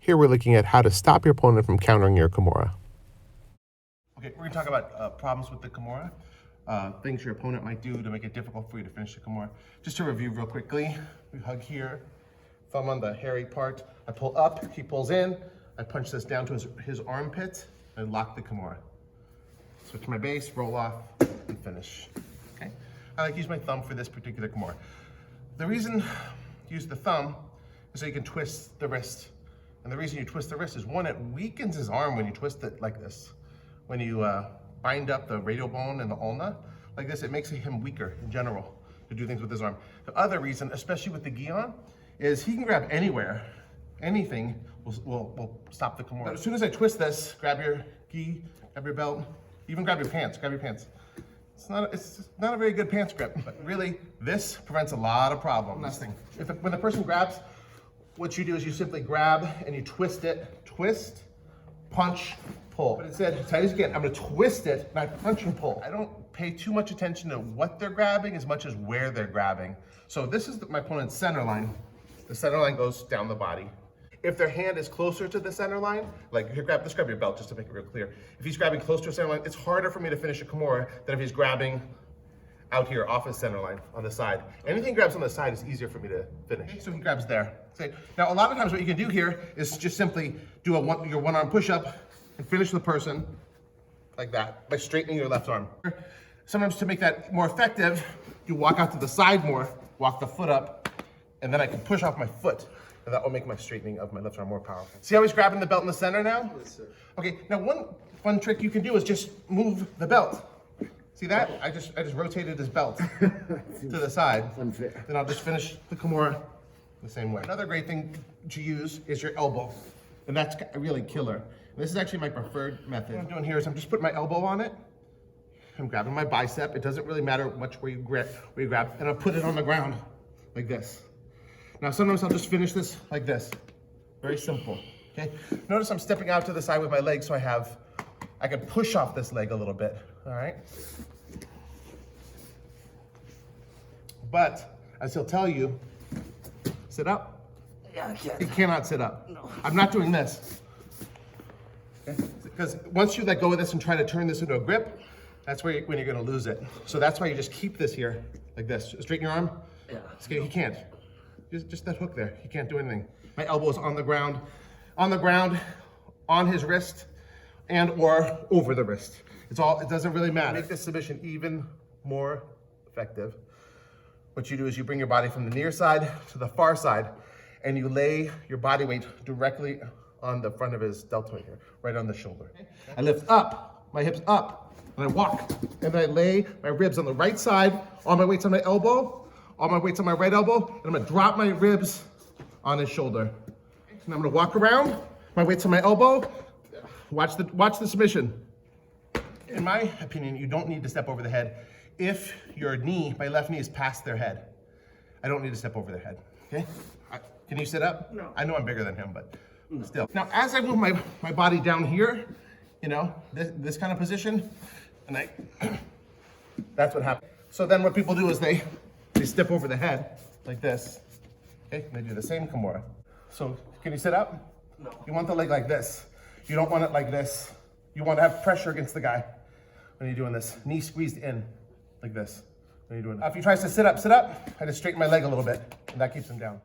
Here we're looking at how to stop your opponent from countering your Kimura. Okay, we're gonna talk about problems with the Kimura, things your opponent might do to make it difficult for you to finish the Kimura. Just to review real quickly, we hug here, thumb on the hairy part, I pull up, he pulls in, I punch this down to his armpit, and lock the Kimura. Switch my base, roll off, and finish. Okay, I like to use my thumb for this particular Kimura. The reason you use the thumb is so you can twist the wrist. And the reason you twist the wrist is, one, it weakens his arm when you twist it like this. When you bind up the radial bone and the ulna like this, it makes him weaker in general to do things with his arm. The other reason, especially with the gi on, is he can grab anywhere. Anything will stop the Kimura. But as soon as I twist this, grab your gi, grab your belt, even grab your pants, It's not a very good pants grip, but really, this prevents a lot of problems. Last thing, when the person grabs, what you do is you simply grab and you twist it, twist, punch, pull. But instead, tight as you can, I'm gonna twist it and I punch and pull. I don't pay too much attention to what they're grabbing as much as where they're grabbing. So this is my opponent's center line. The center line goes down the body. If their hand is closer to the center line, like here, let's grab your belt just to make it real clear. If he's grabbing close to a center line, it's harder for me to finish a Kimura than if he's grabbing out here off his center line on the side. Anything he grabs on the side is easier for me to finish. So he grabs there. Okay. Now a lot of times what you can do here is just simply do your one arm push up and finish the person like that by straightening your left arm. Sometimes to make that more effective, you walk out to the side more, walk the foot up, and then I can push off my foot. And that will make my straightening of my left arm more powerful. See how he's grabbing the belt in the center now? Yes, sir. Okay, now one fun trick you can do is just move the belt. See that? I just rotated his belt to the side. Unfair. Then I'll just finish the Kimura the same way. Another great thing to use is your elbow. And that's a really killer. This is actually my preferred method. What I'm doing here is I'm just putting my elbow on it. I'm grabbing my bicep. It doesn't really matter much where you grab, and I'll put it on the ground like this. Now sometimes I'll just finish this like this. Very simple, okay? Notice I'm stepping out to the side with my leg so I can push off this leg a little bit, all right? But, as he'll tell you, sit up. Yeah, I can't. He cannot sit up. No. I'm not doing this. Okay? Because once you let go of this and try to turn this into a grip, that's when you're gonna lose it. So that's why you just keep this here, like this. Straighten your arm. Yeah. He can't. Just that hook there. He can't do anything. My elbow is on the ground, on his wrist, and or over the wrist. It doesn't really matter. To make this submission even more effective, what you do is you bring your body from the near side to the far side, and you lay your body weight directly on the front of his deltoid here, right on the shoulder. I lift up, my hips up, and I walk, and then I lay my ribs on the right side, all my weight's on my elbow, all my weight's on my right elbow, and I'm gonna drop my ribs on his shoulder. And I'm gonna walk around, my weight's on my elbow, watch the submission. In my opinion, you don't need to step over the head if your knee, my left knee, is past their head. I don't need to step over their head, okay? Can you sit up? No. I know I'm bigger than him, but still. Now, as I move my body down here, you know, this kind of position, and that's what happens. So then what people do is they step over the head like this, okay? And they do the same Kimura. So can you sit up? No. You want the leg like this. You don't want it like this. You want to have pressure against the guy when you're doing this. Knee squeezed in like this when you're doing it. If he tries to sit up, I just straighten my leg a little bit, and that keeps him down.